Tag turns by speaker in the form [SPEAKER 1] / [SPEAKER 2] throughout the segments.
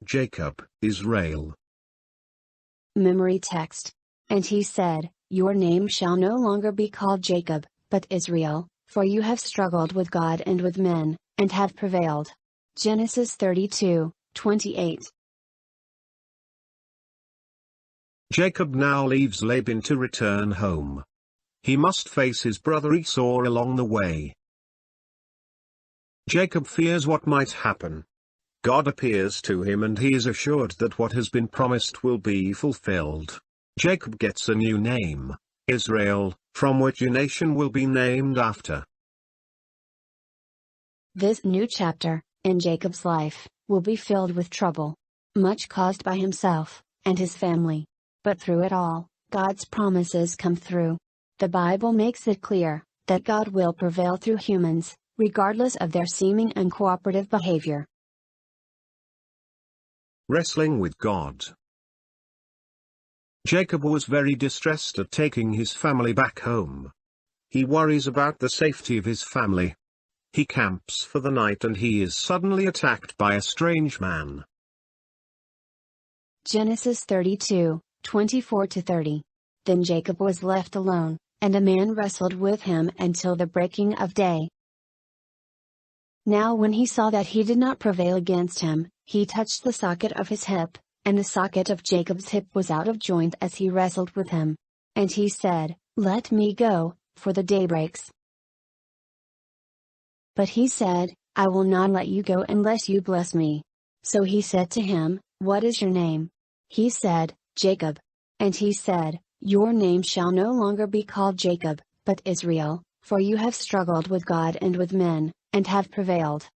[SPEAKER 1] Jacob, Israel.
[SPEAKER 2] Memory text. And he said, "Your name shall no longer be called Jacob, but Israel, for you have struggled with God and with men, and have prevailed." Genesis 32:28.
[SPEAKER 1] Jacob now leaves Laban to return home. He must face his brother Esau along the way. Jacob fears what might happen. God appears to him and he is assured that what has been promised will be fulfilled. Jacob gets a new name, Israel, from which a nation will be named after.
[SPEAKER 2] This new chapter, in Jacob's life, will be filled with trouble. Much caused by himself, and his family. But through it all, God's promises come through. The Bible makes it clear, that God will prevail through humans, regardless of their seeming uncooperative behavior.
[SPEAKER 1] Wrestling with God. Jacob was very distressed at taking his family back home. He worries about the safety of his family. He camps for the night and he is suddenly attacked by a strange man.
[SPEAKER 2] Genesis 32:24-30. Then Jacob was left alone, and a man wrestled with him until the breaking of day. Now when he saw that he did not prevail against him, he touched the socket of his hip, and the socket of Jacob's hip was out of joint as he wrestled with him. And he said, "Let me go, for the day breaks." But he said, "I will not let you go unless you bless me." So he said to him, "What is your name?" He said, "Jacob." And he said, "Your name shall no longer be called Jacob, but Israel, for you have struggled with God and with men, and have prevailed."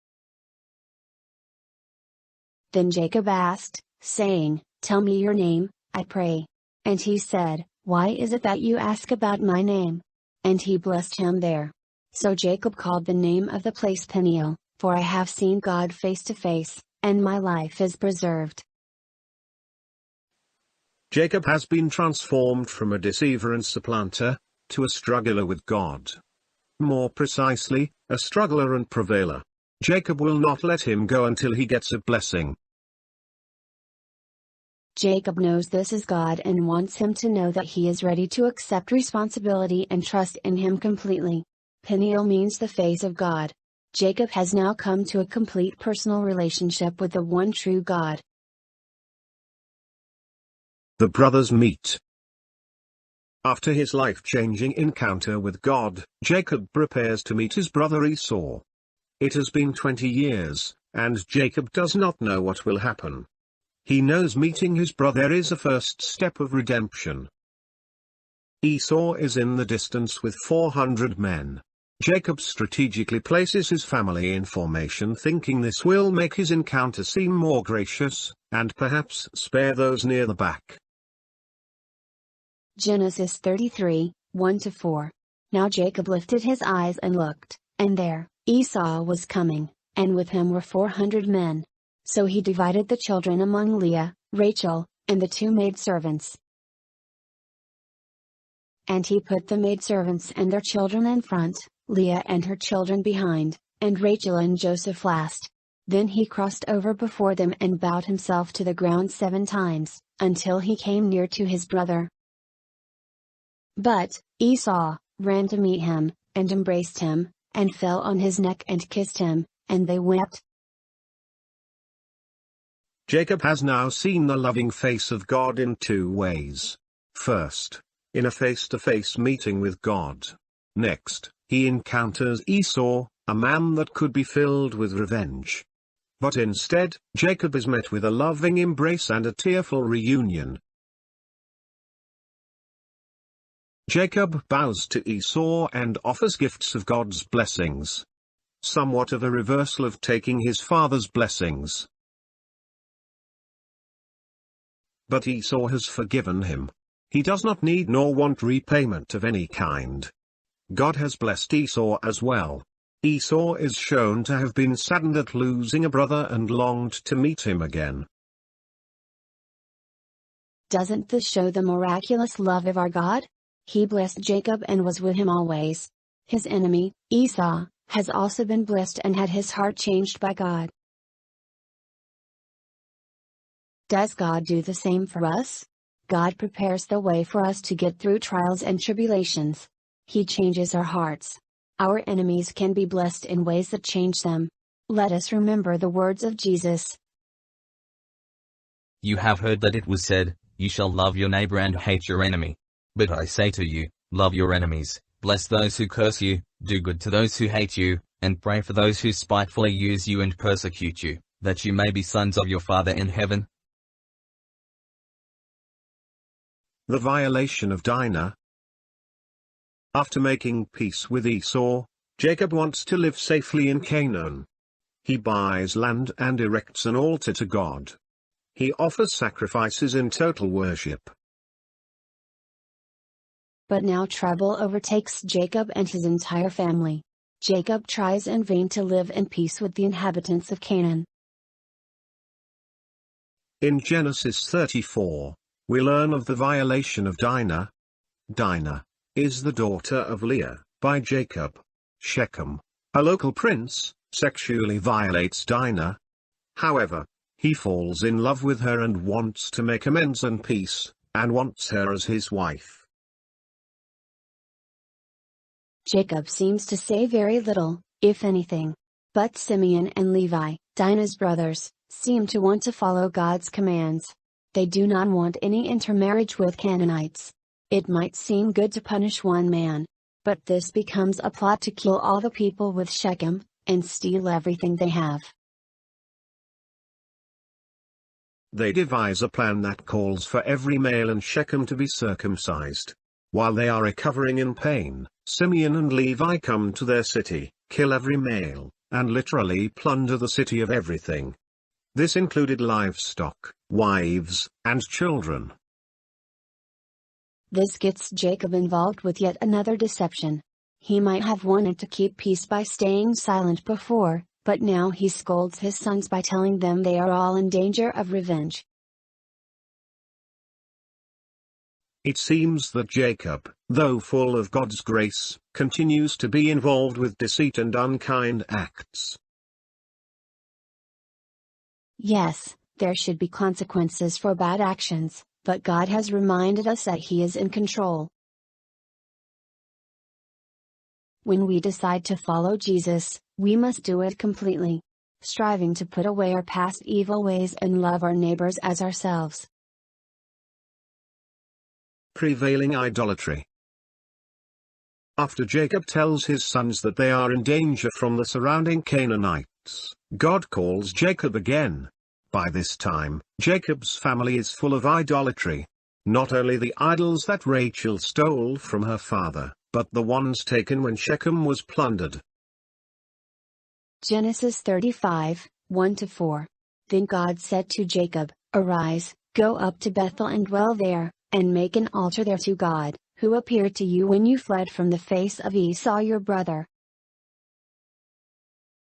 [SPEAKER 2] Then Jacob asked, saying, "Tell me your name, I pray." And he said, "Why is it that you ask about my name?" And he blessed him there. So Jacob called the name of the place Peniel, for I have seen God face to face, and my life is preserved.
[SPEAKER 1] Jacob has been transformed from a deceiver and supplanter, to a struggler with God. More precisely, a struggler and prevailer. Jacob will not let him go until he gets a blessing.
[SPEAKER 2] Jacob knows this is God and wants him to know that he is ready to accept responsibility and trust in him completely. Peniel means the face of God. Jacob has now come to a complete personal relationship with the one true God.
[SPEAKER 1] The brothers meet. After his life-changing encounter with God, Jacob prepares to meet his brother Esau. It has been 20 years, and Jacob does not know what will happen. He knows meeting his brother is a first step of redemption. Esau is in the distance with 400 men. Jacob strategically places his family in formation, thinking this will make his encounter seem more gracious, and perhaps spare those near the back.
[SPEAKER 2] Genesis 33:1-4. Now Jacob lifted his eyes and looked, and there, Esau was coming, and with him were 400 men. So he divided the children among Leah, Rachel, and the 2 maidservants. And he put the maidservants and their children in front, Leah and her children behind, and Rachel and Joseph last. Then he crossed over before them and bowed himself to the ground 7 times, until he came near to his brother. But Esau ran to meet him, and embraced him, and fell on his neck and kissed him, and they wept.
[SPEAKER 1] Jacob has now seen the loving face of God in 2 ways. First, in a face-to-face meeting with God. Next, he encounters Esau, a man that could be filled with revenge. But instead, Jacob is met with a loving embrace and a tearful reunion. Jacob bows to Esau and offers gifts of God's blessings. Somewhat of a reversal of taking his father's blessings. But Esau has forgiven him. He does not need nor want repayment of any kind. God has blessed Esau as well. Esau is shown to have been saddened at losing a brother and longed to meet him again.
[SPEAKER 2] Doesn't this show the miraculous love of our God? He blessed Jacob and was with him always. His enemy, Esau, has also been blessed and had his heart changed by God. Does God do the same for us? God prepares the way for us to get through trials and tribulations. He changes our hearts. Our enemies can be blessed in ways that change them. Let us remember the words of Jesus.
[SPEAKER 3] You have heard that it was said, "You shall love your neighbor and hate your enemy." But I say to you, love your enemies, bless those who curse you, do good to those who hate you, and pray for those who spitefully use you and persecute you, that you may be sons of your Father in heaven.
[SPEAKER 1] The violation of Dinah. After making peace with Esau, Jacob wants to live safely in Canaan. He buys land and erects an altar to God. He offers sacrifices in total worship.
[SPEAKER 2] But now trouble overtakes Jacob and his entire family. Jacob tries in vain to live in peace with the inhabitants of Canaan.
[SPEAKER 1] In Genesis 34, we learn of the violation of Dinah. Dinah is the daughter of Leah, by Jacob. Shechem, a local prince, sexually violates Dinah. However, he falls in love with her and wants to make amends and peace, and wants her as his wife.
[SPEAKER 2] Jacob seems to say very little, if anything. But Simeon and Levi, Dinah's brothers, seem to want to follow God's commands. They do not want any intermarriage with Canaanites. It might seem good to punish one man, but this becomes a plot to kill all the people with Shechem, and steal everything they have.
[SPEAKER 1] They devise a plan that calls for every male in Shechem to be circumcised. While they are recovering in pain, Simeon and Levi come to their city, kill every male, and literally plunder the city of everything. This included livestock, wives, and children.
[SPEAKER 2] This gets Jacob involved with yet another deception. He might have wanted to keep peace by staying silent before, but now he scolds his sons by telling them they are all in danger of revenge.
[SPEAKER 1] It seems that Jacob, though full of God's grace, continues to be involved with deceit and unkind acts.
[SPEAKER 2] Yes, there should be consequences for bad actions, but God has reminded us that He is in control. When we decide to follow Jesus, we must do it completely, striving to put away our past evil ways and love our neighbors as ourselves.
[SPEAKER 1] Prevailing idolatry. After Jacob tells his sons that they are in danger from the surrounding Canaanites, God calls Jacob again. By this time, Jacob's family is full of idolatry. Not only the idols that Rachel stole from her father, but the ones taken when Shechem was plundered.
[SPEAKER 2] Genesis 35, 1-4. Then God said to Jacob, "Arise, go up to Bethel and dwell there, and make an altar there to God, who appeared to you when you fled from the face of Esau your brother."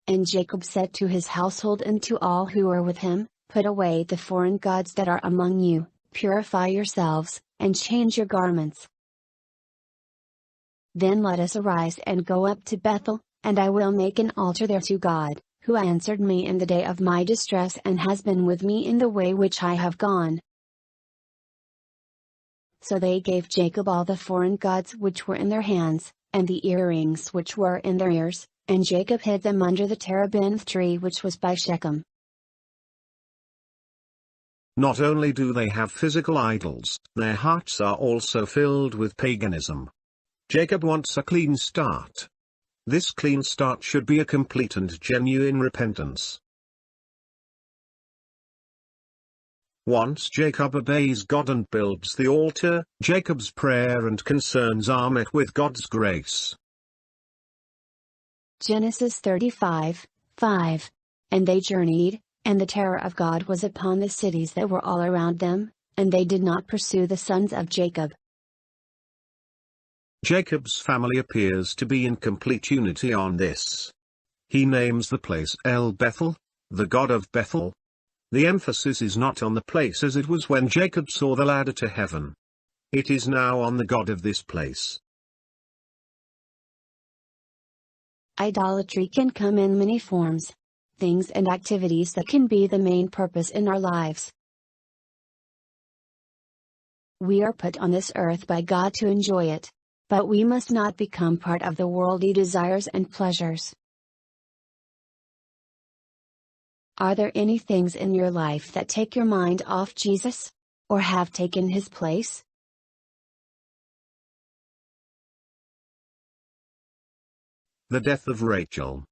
[SPEAKER 2] And Jacob said to his household and to all who were with him, "Put away the foreign gods that are among you, purify yourselves, and change your garments. Then let us arise and go up to Bethel, and I will make an altar there to God, who answered me in the day of my distress and has been with me in the way which I have gone." So they gave Jacob all the foreign gods which were in their hands, and the earrings which were in their ears, and Jacob hid them under the terebinth tree which was by Shechem.
[SPEAKER 1] Not only do they have physical idols, their hearts are also filled with paganism. Jacob wants a clean start. This clean start should be a complete and genuine repentance. Once Jacob obeys God and builds the altar, Jacob's prayer and concerns are met with God's grace.
[SPEAKER 2] Genesis 35, 5. And they journeyed, and the terror of God was upon the cities that were all around them, and they did not pursue the sons of Jacob.
[SPEAKER 1] Jacob's family appears to be in complete unity on this. He names the place El Bethel, the God of Bethel. The emphasis is not on the place as it was when Jacob saw the ladder to heaven. It is now on the God of this place.
[SPEAKER 2] Idolatry can come in many forms. Things and activities that can be the main purpose in our lives. We are put on this earth by God to enjoy it. But we must not become part of the worldly desires and pleasures. Are there any things in your life that take your mind off Jesus? Or have taken his place?
[SPEAKER 1] The death of Rachel.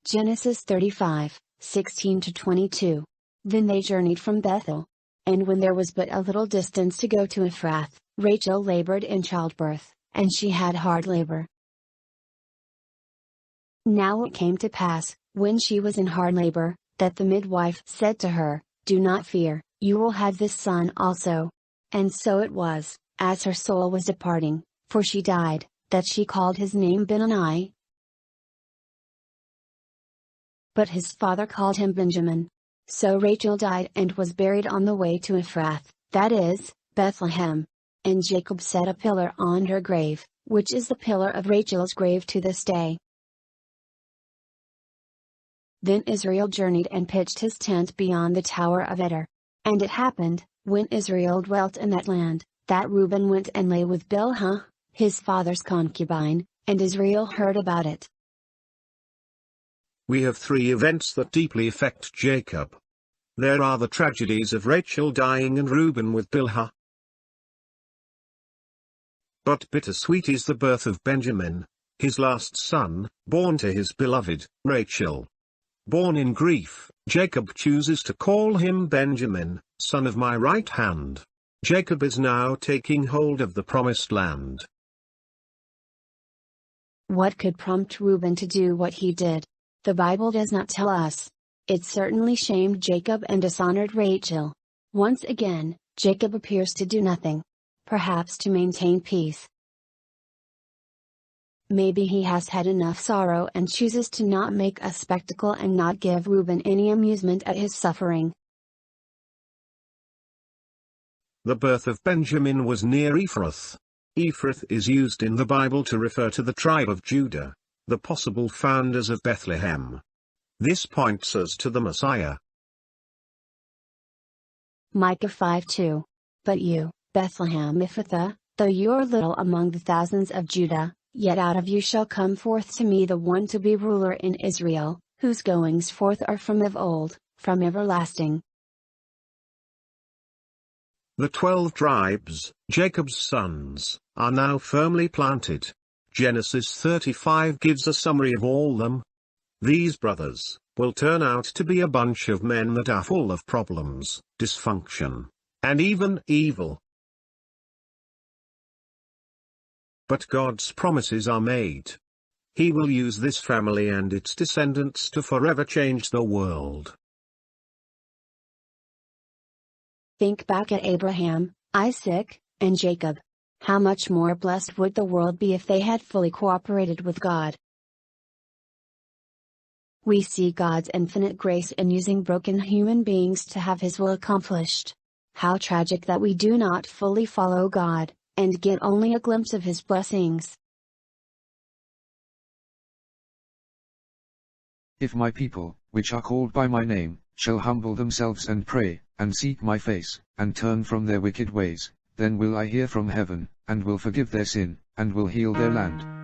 [SPEAKER 2] Genesis 35:16-22. Then they journeyed from Bethel. And when there was but a little distance to go to Ephrath, Rachel labored in childbirth, and she had hard labor. Now it came to pass, when she was in hard labor, that the midwife said to her, "Do not fear, you will have this son also." And so it was, as her soul was departing, for she died, that she called his name Benoni. But his father called him Benjamin. So Rachel died and was buried on the way to Ephrath, that is, Bethlehem. And Jacob set a pillar on her grave, which is the pillar of Rachel's grave to this day. Then Israel journeyed and pitched his tent beyond the tower of Eder. And it happened, when Israel dwelt in that land, that Reuben went and lay with Bilhah, his father's concubine, and Israel heard about it.
[SPEAKER 1] We have three events that deeply affect Jacob. There are the tragedies of Rachel dying and Reuben with Bilhah. But bittersweet is the birth of Benjamin, his last son, born to his beloved, Rachel. Born in grief, Jacob chooses to call him Benjamin, son of my right hand. Jacob is now taking hold of the promised land.
[SPEAKER 2] What could prompt Reuben to do what he did? The Bible does not tell us. It certainly shamed Jacob and dishonored Rachel. Once again, Jacob appears to do nothing. Perhaps to maintain peace. Maybe he has had enough sorrow and chooses to not make a spectacle and not give Reuben any amusement at his suffering.
[SPEAKER 1] The birth of Benjamin was near Ephrath. Ephrath is used in the Bible to refer to the tribe of Judah, the possible founders of Bethlehem. This points us to the Messiah.
[SPEAKER 2] Micah 5:2. But you, Bethlehem Ephrathah, though you are little among the thousands of Judah, yet out of you shall come forth to me the one to be ruler in Israel, whose goings forth are from of old, from everlasting.
[SPEAKER 1] The 12 tribes, Jacob's sons, are now firmly planted. Genesis 35 gives a summary of all them. These brothers will turn out to be a bunch of men that are full of problems, dysfunction, and even evil. But God's promises are made. He will use this family and its descendants to forever change the world.
[SPEAKER 2] Think back at Abraham, Isaac, and Jacob. How much more blessed would the world be if they had fully cooperated with God? We see God's infinite grace in using broken human beings to have His will accomplished. How tragic that we do not fully follow God, and get only a glimpse of His blessings.
[SPEAKER 4] If my people, which are called by my name, shall humble themselves and pray, and seek my face, and turn from their wicked ways, then will I hear from heaven, and will forgive their sin, and will heal their land.